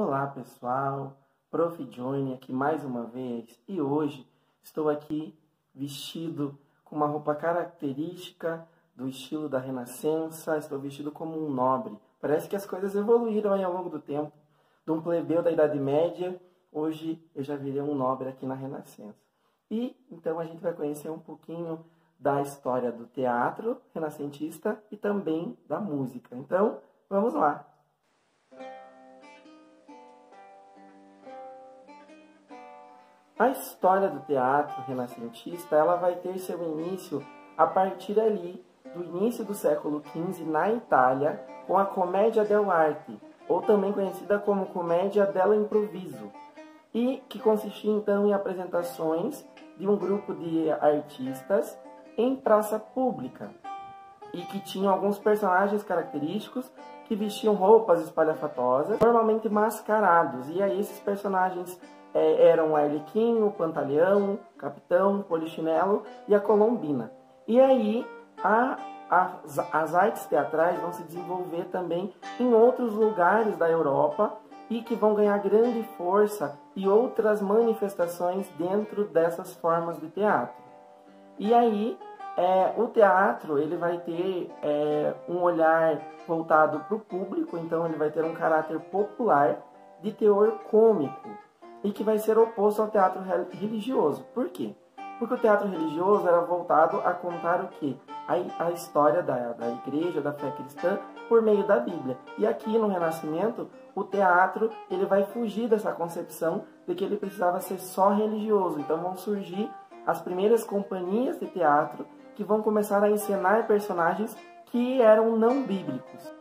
Olá pessoal, Prof. Johnny aqui mais uma vez e hoje estou aqui vestido com uma roupa característica do estilo da Renascença, estou vestido como um nobre. Parece que as coisas evoluíram aí ao longo do tempo, de um plebeu da Idade Média, hoje eu já virei um nobre aqui na Renascença. E então a gente vai conhecer um pouquinho da história do teatro renascentista e também da música. Então, vamos lá! A história do teatro renascentista ela vai ter seu início a partir ali do início do século XV na Itália com a Commedia dell'arte, ou também conhecida como Commedia dell'improviso, e que consistia então em apresentações de um grupo de artistas em praça pública e que tinham alguns personagens característicos que vestiam roupas espalhafatosas, normalmente mascarados, e aí esses personagens eram o Arlequim, o Pantaleão, o Capitão, o Polichinelo e a Colombina. E aí as artes teatrais vão se desenvolver também em outros lugares da Europa e que vão ganhar grande força e outras manifestações dentro dessas formas de teatro. E aí o teatro ele vai ter um olhar voltado para o público, então ele vai ter um caráter popular de teor cômico, e que vai ser oposto ao teatro religioso. Por quê? Porque o teatro religioso era voltado a contar o quê? A história da igreja, da fé cristã, por meio da Bíblia. E aqui no Renascimento, o teatro ele vai fugir dessa concepção de que ele precisava ser só religioso. Então vão surgir as primeiras companhias de teatro que vão começar a encenar personagens que eram não bíblicos.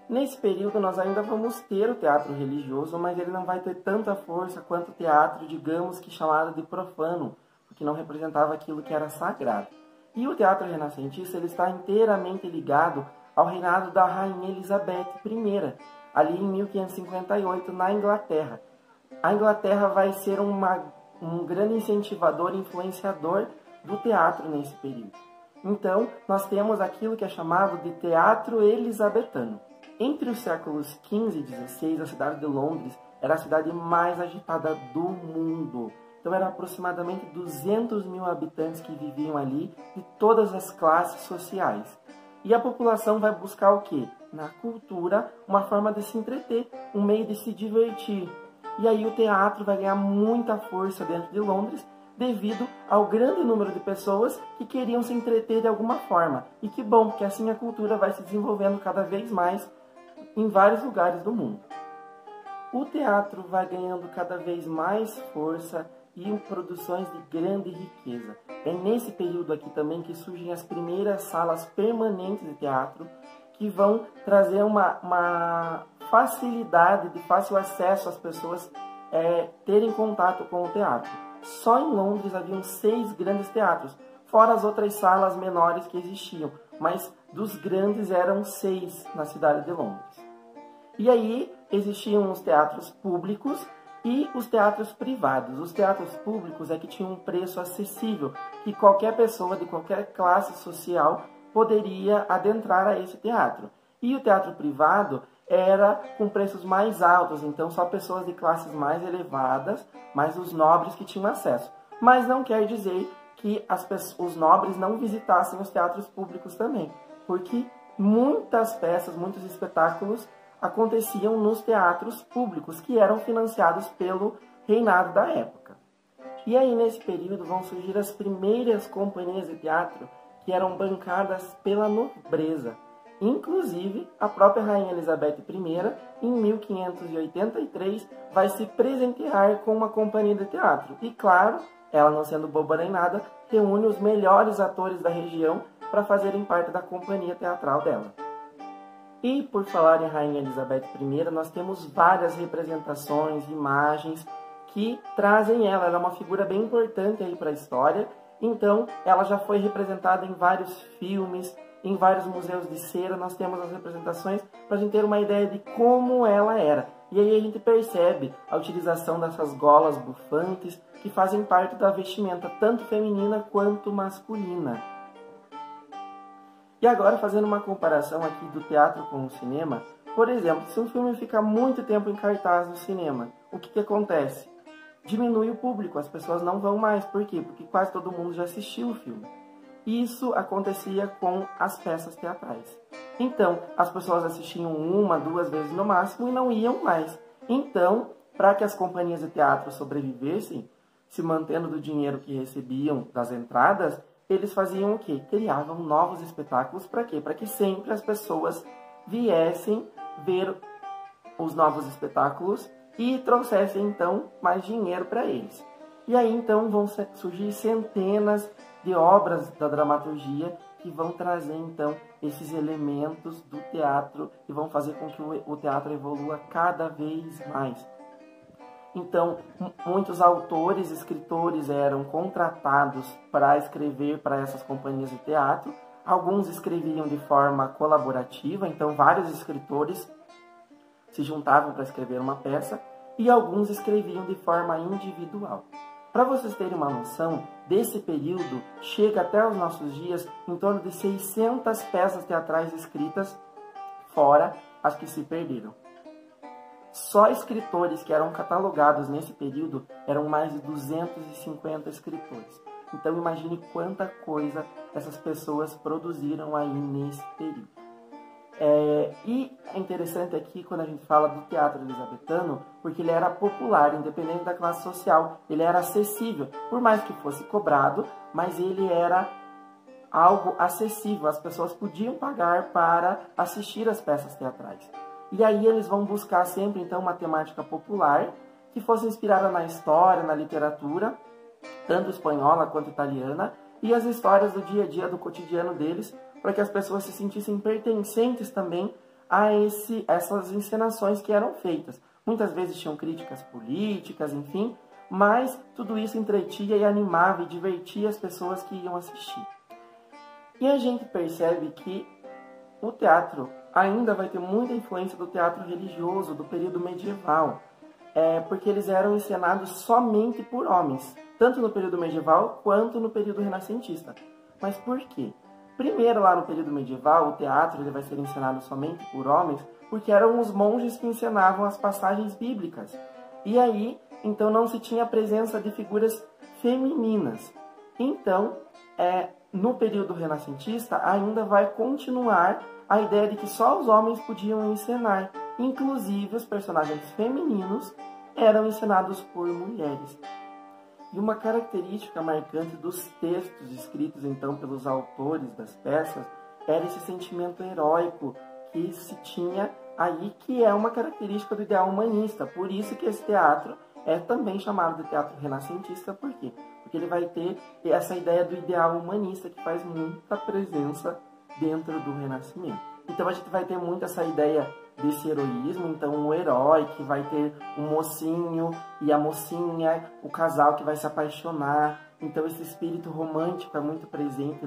Nesse período nós ainda vamos ter o teatro religioso, mas ele não vai ter tanta força quanto o teatro, digamos que chamado de profano, porque não representava aquilo que era sagrado. E o teatro renascentista ele está inteiramente ligado ao reinado da Rainha Elizabeth I, ali em 1558, na Inglaterra. A Inglaterra vai ser um grande incentivador e influenciador do teatro nesse período. Então, nós temos aquilo que é chamado de teatro elisabetano. Entre os séculos XV e XVI, a cidade de Londres era a cidade mais agitada do mundo. Então, eram aproximadamente 200 mil habitantes que viviam ali, de todas as classes sociais. E a população vai buscar o quê? Na cultura, uma forma de se entreter, um meio de se divertir. E aí o teatro vai ganhar muita força dentro de Londres, devido ao grande número de pessoas que queriam se entreter de alguma forma. E que bom, porque assim a cultura vai se desenvolvendo cada vez mais em vários lugares do mundo. O teatro vai ganhando cada vez mais força e em produções de grande riqueza. É nesse período aqui também que surgem as primeiras salas permanentes de teatro, que vão trazer uma facilidade de fácil acesso às pessoas terem contato com o teatro. Só em Londres haviam 6 grandes teatros, fora as outras salas menores que existiam, mas dos grandes eram 6 na cidade de Londres. E aí existiam os teatros públicos e os teatros privados. Os teatros públicos é que tinham um preço acessível, que qualquer pessoa de qualquer classe social poderia adentrar a esse teatro. E o teatro privado era com preços mais altos, então só pessoas de classes mais elevadas, mais os nobres que tinham acesso. Mas não quer dizer que os nobres não visitassem os teatros públicos também, porque muitas peças, muitos espetáculos aconteciam nos teatros públicos, que eram financiados pelo reinado da época. E aí, nesse período, vão surgir as primeiras companhias de teatro que eram bancadas pela nobreza. Inclusive, a própria Rainha Elizabeth I, em 1583, vai se presentear com uma companhia de teatro. E, claro, ela não sendo boba nem nada, reúne os melhores atores da região para fazerem parte da companhia teatral dela. E por falar em Rainha Elizabeth I, nós temos várias representações, imagens que trazem ela. Ela é uma figura bem importante aí para a história. Então, ela já foi representada em vários filmes, em vários museus de cera. Nós temos as representações para a gente ter uma ideia de como ela era. E aí a gente percebe a utilização dessas golas bufantes que fazem parte da vestimenta, tanto feminina quanto masculina. E agora, fazendo uma comparação aqui do teatro com o cinema, Por exemplo, se um filme fica muito tempo em cartaz no cinema, o que acontece? Diminui o público, as pessoas não vão mais. Por quê? Porque quase todo mundo já assistiu o filme. Isso acontecia com as peças teatrais. Então, as pessoas assistiam 1, 2 vezes no máximo e não iam mais. Então, para que as companhias de teatro sobrevivessem, se mantendo do dinheiro que recebiam das entradas, eles faziam o quê? Criavam novos espetáculos. Para quê? Para que sempre as pessoas viessem ver os novos espetáculos e trouxessem, então, mais dinheiro para eles. E aí, então, vão surgir centenas de obras da dramaturgia que vão trazer, então, esses elementos do teatro e vão fazer com que o teatro evolua cada vez mais. Então, muitos autores, escritores eram contratados para escrever para essas companhias de teatro. Alguns escreviam de forma colaborativa, então vários escritores se juntavam para escrever uma peça, e alguns escreviam de forma individual. Para vocês terem uma noção, desse período chega até os nossos dias em torno de 600 peças teatrais escritas, fora as que se perderam. Só escritores que eram catalogados nesse período eram mais de 250 escritores. Então imagine quanta coisa essas pessoas produziram aí nesse período. E é interessante aqui quando a gente fala do teatro elisabetano, porque ele era popular, independente da classe social, ele era acessível, por mais que fosse cobrado, mas ele era algo acessível, as pessoas podiam pagar para assistir às peças teatrais. E aí eles vão buscar sempre, então, uma temática popular, que fosse inspirada na história, na literatura, tanto espanhola quanto italiana, e as histórias do dia a dia, do cotidiano deles, para que as pessoas se sentissem pertencentes também a essas encenações que eram feitas. Muitas vezes tinham críticas políticas, enfim, mas tudo isso entretia e animava e divertia as pessoas que iam assistir. E a gente percebe que o teatro ainda vai ter muita influência do teatro religioso, do período medieval, porque eles eram encenados somente por homens, tanto no período medieval quanto no período renascentista. Mas por quê? Primeiro, lá no período medieval, o teatro ele vai ser encenado somente por homens, porque eram os monges que encenavam as passagens bíblicas. E aí, então, não se tinha a presença de figuras femininas. Então, no período renascentista, ainda vai continuar a ideia de que só os homens podiam encenar. Inclusive, os personagens femininos eram encenados por mulheres. E uma característica marcante dos textos escritos, então, pelos autores das peças, era esse sentimento heróico que se tinha aí, que é uma característica do ideal humanista. Por isso que esse teatro é também chamado de teatro renascentista. Por quê? Porque ele vai ter essa ideia do ideal humanista que faz muita presença dentro do Renascimento. Então a gente vai ter muito essa ideia desse heroísmo, então o herói que vai ter o mocinho e a mocinha, o casal que vai se apaixonar. Então esse espírito romântico é muito presente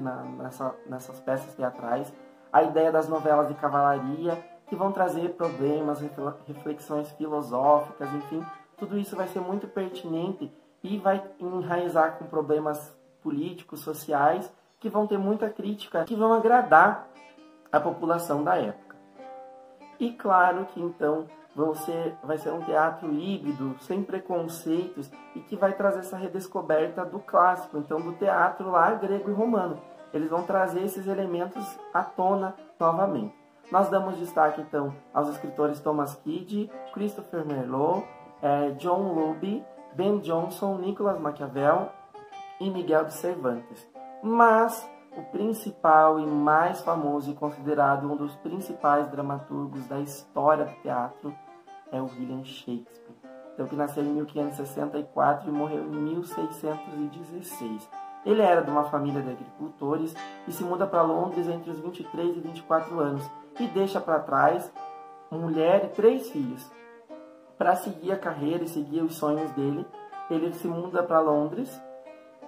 nessas peças teatrais. A ideia das novelas de cavalaria, que vão trazer problemas, reflexões filosóficas, enfim, tudo isso vai ser muito pertinente e vai enraizar com problemas políticos, sociais, que vão ter muita crítica, que vão agradar a população da época. E claro que então vai ser um teatro híbrido, sem preconceitos, e que vai trazer essa redescoberta do clássico, então do teatro lá grego e romano. Eles vão trazer esses elementos à tona novamente. Nós damos destaque então aos escritores Thomas Kidd, Christopher Marlowe, John Lubbe, Ben Jonson, Nicolas Maquiavel e Miguel de Cervantes. Mas o principal e mais famoso e considerado um dos principais dramaturgos da história do teatro é o William Shakespeare. Então, que nasceu em 1564 e morreu em 1616. Ele era de uma família de agricultores e se muda para Londres entre os 23 e 24 anos e deixa para trás mulher e 3 filhos. Para seguir a carreira e seguir os sonhos dele, ele se muda para Londres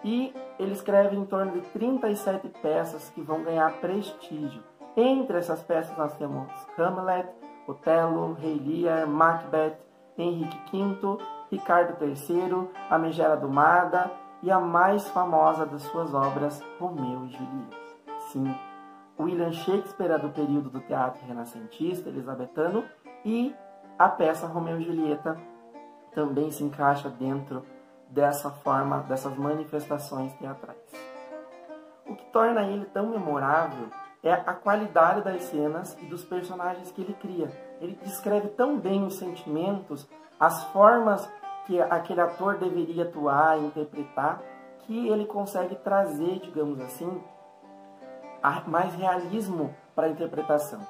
e ele escreve em torno de 37 peças que vão ganhar prestígio. Entre essas peças nós temos Hamlet, Otelo, Rei Lear, Macbeth, Henrique V, Ricardo III, A Megera Domada e a mais famosa das suas obras, Romeu e Julieta. Sim, William Shakespeare é do período do teatro renascentista, elizabetano, e a peça Romeu e Julieta também se encaixa dentro dessa forma, dessas manifestações teatrais. O que torna ele tão memorável é a qualidade das cenas e dos personagens que ele cria. Ele descreve tão bem os sentimentos, as formas que aquele ator deveria atuar e interpretar, que ele consegue trazer, digamos assim, mais realismo para a interpretação.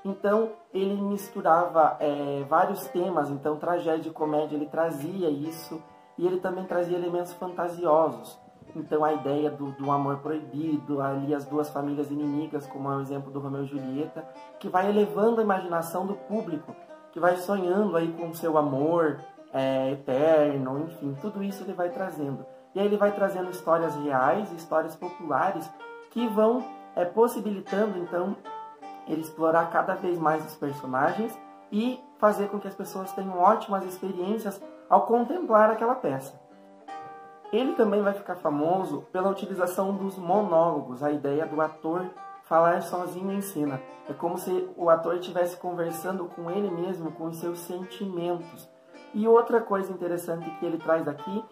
Então, ele misturava vários temas, então tragédia e comédia, ele trazia isso, e ele também trazia elementos fantasiosos. Então, a ideia do amor proibido, ali as duas famílias inimigas, como é o exemplo do Romeu e Julieta, que vai elevando a imaginação do público, que vai sonhando aí com o seu amor eterno, enfim, tudo isso ele vai trazendo. E aí ele vai trazendo histórias reais, histórias populares, que vão possibilitando, então, ele explorar cada vez mais os personagens e fazer com que as pessoas tenham ótimas experiências ao contemplar aquela peça. Ele também vai ficar famoso pela utilização dos monólogos, a ideia do ator falar sozinho em cena. É como se o ator estivesse conversando com ele mesmo, com os seus sentimentos. E outra coisa interessante que ele traz aqui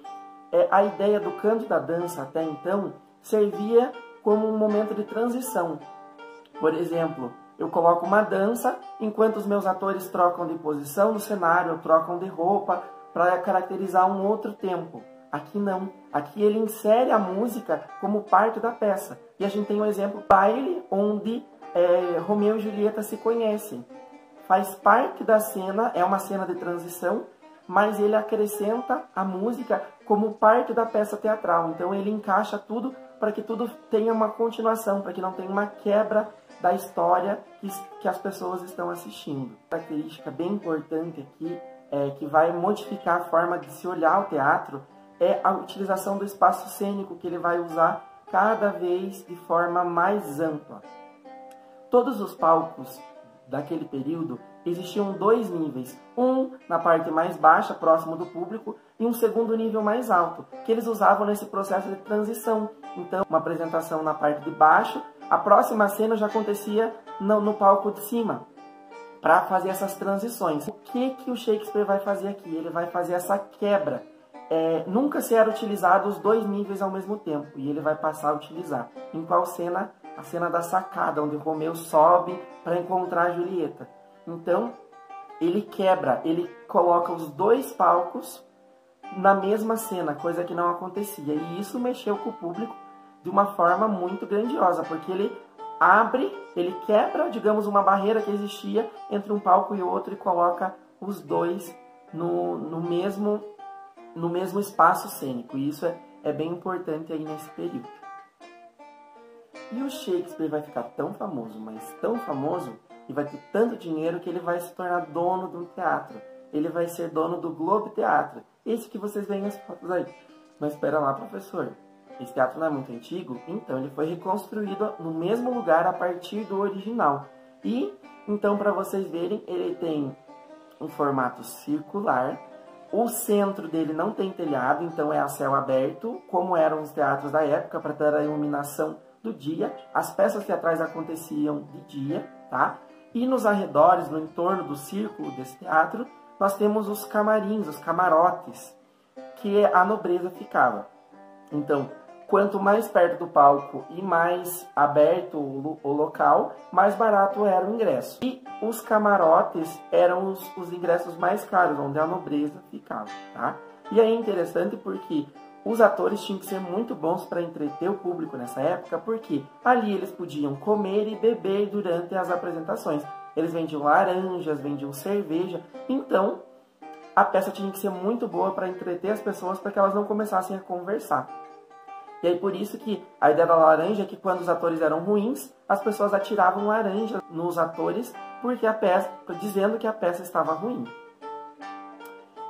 é a ideia do canto da dança, até então, servia como um momento de transição. Por exemplo, eu coloco uma dança enquanto os meus atores trocam de posição no cenário, trocam de roupa para caracterizar um outro tempo. Aqui não. Aqui ele insere a música como parte da peça. E a gente tem um exemplo, baile, onde Romeu e Julieta se conhecem. Faz parte da cena, é uma cena de transição, mas ele acrescenta a música como parte da peça teatral. Então ele encaixa tudo para que tudo tenha uma continuação, para que não tenha uma quebra da história que as pessoas estão assistindo. Uma característica bem importante aqui, que vai modificar a forma de se olhar o teatro, é a utilização do espaço cênico, que ele vai usar cada vez de forma mais ampla. Todos os palcos daquele período existiam dois níveis, um na parte mais baixa, próximo do público, e um segundo nível mais alto, que eles usavam nesse processo de transição. Então, uma apresentação na parte de baixo, a próxima cena já acontecia no palco de cima, para fazer essas transições. O que o Shakespeare vai fazer aqui? Ele vai fazer essa quebra. Nunca se era utilizado os dois níveis ao mesmo tempo, e ele vai passar a utilizar. Em qual cena? A cena da sacada, onde Romeu sobe para encontrar a Julieta. Então, ele quebra, ele coloca os dois palcos na mesma cena, coisa que não acontecia. E isso mexeu com o público de uma forma muito grandiosa, porque ele ele quebra, digamos, uma barreira que existia entre um palco e outro e coloca os dois no mesmo espaço cênico. E isso é bem importante aí nesse período. E o Shakespeare vai ficar tão famoso, mas tão famoso, e vai ter tanto dinheiro que ele vai se tornar dono do teatro. Ele vai ser dono do Globe Teatro. Esse que vocês veem as fotos aí. Mas espera lá, professor. Esse teatro não é muito antigo? Então ele foi reconstruído no mesmo lugar a partir do original. E, então, para vocês verem, ele tem um formato circular. O centro dele não tem telhado, então é a céu aberto, como eram os teatros da época, para ter a iluminação do dia. As peças teatrais aconteciam de dia, tá? E nos arredores, no entorno do círculo desse teatro, nós temos os camarins, os camarotes, que a nobreza ficava. Então, quanto mais perto do palco e mais aberto o local, mais barato era o ingresso. E os camarotes eram os ingressos mais caros, onde a nobreza ficava, tá? E aí é interessante porque os atores tinham que ser muito bons para entreter o público nessa época, porque ali eles podiam comer e beber durante as apresentações. Eles vendiam laranjas, vendiam cerveja, então a peça tinha que ser muito boa para entreter as pessoas, para que elas não começassem a conversar. E aí por isso que a ideia da laranja é que quando os atores eram ruins, as pessoas atiravam laranja nos atores, porque dizendo que a peça estava ruim.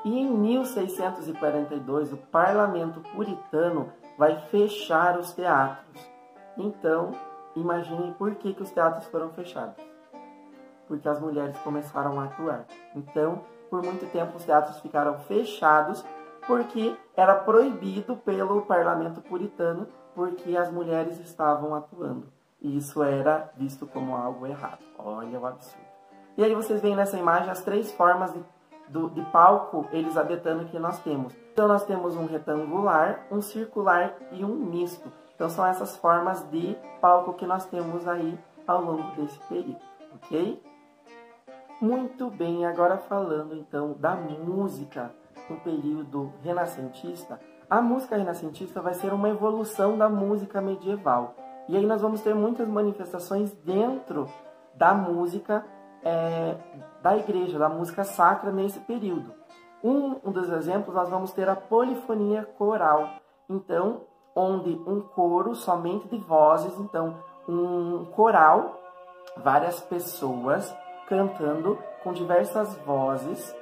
E em 1642, o parlamento puritano vai fechar os teatros. Então, imaginem por que os teatros foram fechados. Porque as mulheres começaram a atuar. Então, por muito tempo, os teatros ficaram fechados, porque era proibido pelo parlamento puritano, porque as mulheres estavam atuando. e isso era visto como algo errado. Olha o absurdo. E aí vocês veem nessa imagem as 3 formas de palco elisabetano que nós temos. Então nós temos um retangular, um circular e um misto. Então são essas formas de palco que nós temos aí ao longo desse período, ok? Muito bem, agora falando então da música no período renascentista, a música renascentista vai ser uma evolução da música medieval. E aí nós vamos ter muitas manifestações dentro da música da igreja, da música sacra nesse período. Um dos exemplos nós vamos ter a polifonia coral. Então, onde um coro somente de vozes, então um coral, várias pessoas cantando com diversas vozes,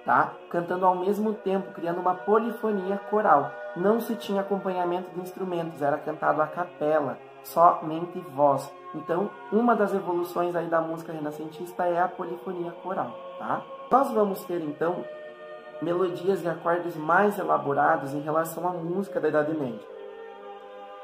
tá? Cantando ao mesmo tempo, criando uma polifonia coral. Não se tinha acompanhamento de instrumentos, era cantado a capela, somente voz. Então, uma das evoluções aí da música renascentista é a polifonia coral, tá? Nós vamos ter, então, melodias e acordes mais elaborados em relação à música da Idade Média.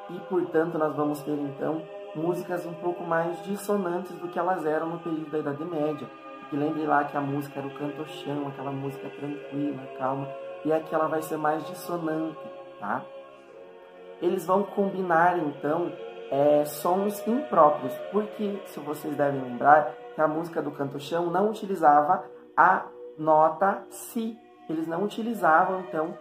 E, portanto, nós vamos ter, então, músicas um pouco mais dissonantes do que elas eram no período da Idade Média. Porque lembre lá que a música era o canto-chão, aquela música tranquila, calma, e aqui ela vai ser mais dissonante, tá? Eles vão combinar, então, sons impróprios, porque, se vocês devem lembrar, que a música do canto-chão não utilizava a nota Si. Eles não utilizavam, então,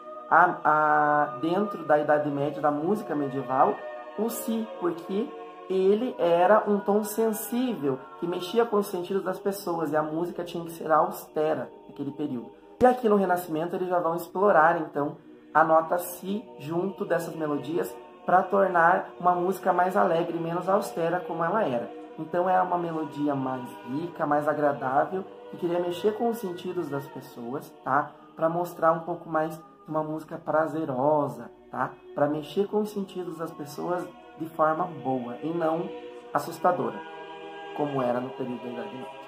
dentro da Idade Média, da música medieval, o Si, porque ele era um tom sensível, que mexia com os sentidos das pessoas, e a música tinha que ser austera naquele período. E aqui no Renascimento eles já vão explorar, então, a nota Si junto dessas melodias, para tornar uma música mais alegre, menos austera como ela era. Então é uma melodia mais rica, mais agradável, que queria mexer com os sentidos das pessoas, tá? Para mostrar um pouco mais de uma música prazerosa, tá? Para mexer com os sentidos das pessoas de forma boa e não assustadora, como era no período da Idade Média.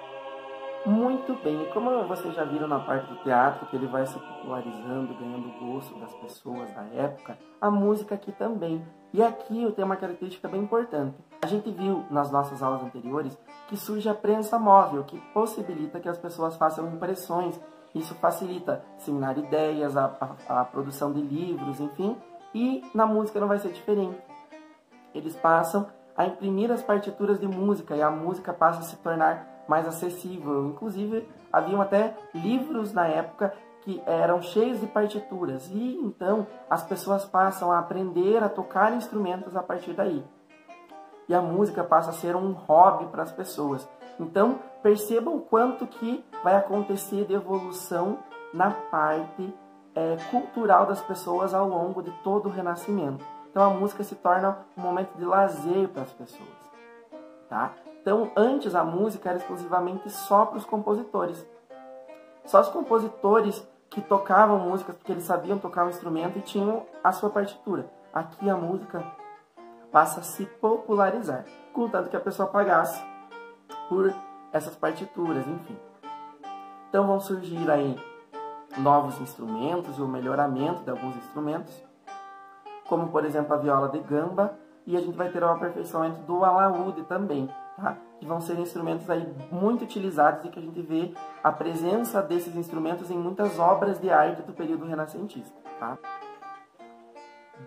Muito bem, e como vocês já viram na parte do teatro, que ele vai se popularizando, ganhando o gosto das pessoas da época, a música aqui também. E aqui tem uma característica bem importante. A gente viu nas nossas aulas anteriores que surge a prensa móvel, que possibilita que as pessoas façam impressões. Isso facilita disseminar ideias, a produção de livros, enfim. E na música não vai ser diferente. Eles passam a imprimir as partituras de música e a música passa a se tornar mais acessível. Inclusive, haviam até livros na época que eram cheios de partituras. E então as pessoas passam a aprender a tocar instrumentos a partir daí. E a música passa a ser um hobby para as pessoas. Então, percebam o quanto que vai acontecer de evolução na parte cultural das pessoas ao longo de todo o Renascimento. Então, a música se torna um momento de lazer para as pessoas, tá? Então, antes a música era exclusivamente só para os compositores. Só os compositores que tocavam músicas porque eles sabiam tocar um instrumento e tinham a sua partitura. Aqui a música passa a se popularizar, contanto que a pessoa pagasse por essas partituras, enfim. Então vão surgir aí novos instrumentos e o melhoramento de alguns instrumentos, como por exemplo a viola de gamba, e a gente vai ter o aperfeiçoamento do alaúde também, tá? Que vão ser instrumentos aí muito utilizados e que a gente vê a presença desses instrumentos em muitas obras de arte do período renascentista, tá?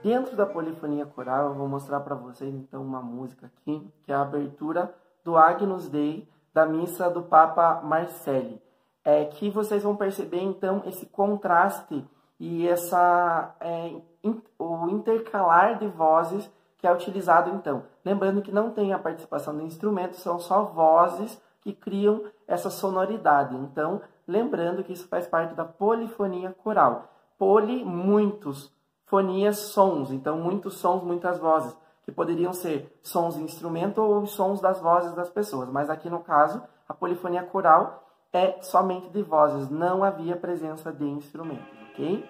Dentro da polifonia coral, eu vou mostrar para vocês então uma música aqui, que é a abertura do Agnus Dei, da missa do Papa Marcelli. Que vocês vão perceber então esse contraste e o intercalar de vozes que é utilizado então. Lembrando que não tem a participação de instrumentos, são só vozes que criam essa sonoridade. Então, lembrando que isso faz parte da polifonia coral. Poli, muitos. Fonias, sons. Então, muitos sons, muitas vozes, que poderiam ser sons de instrumento ou sons das vozes das pessoas. Mas aqui no caso, a polifonia coral é somente de vozes, não havia presença de instrumentos, ok?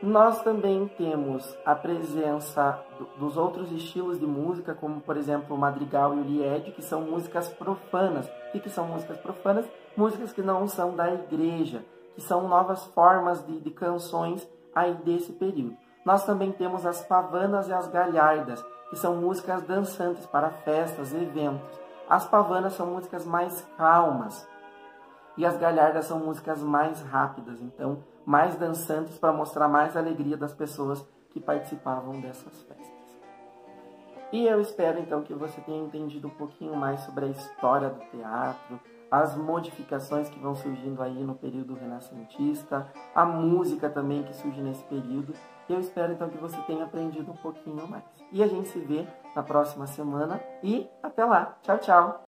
Nós também temos a presença dos outros estilos de música, como por exemplo o madrigal e o lied, que são músicas profanas. O que são músicas profanas? Músicas que não são da igreja, que são novas formas de canções aí desse período. Nós também temos as pavanas e as galhardas, que são músicas dançantes para festas e eventos. As pavanas são músicas mais calmas e as galhardas são músicas mais rápidas, então mais dançantes para mostrar mais alegria das pessoas que participavam dessas festas. E eu espero então que você tenha entendido um pouquinho mais sobre a história do teatro, as modificações que vão surgindo aí no período renascentista, a música também que surge nesse período. Eu espero então que você tenha aprendido um pouquinho mais. E a gente se vê na próxima semana e até lá. Tchau, tchau!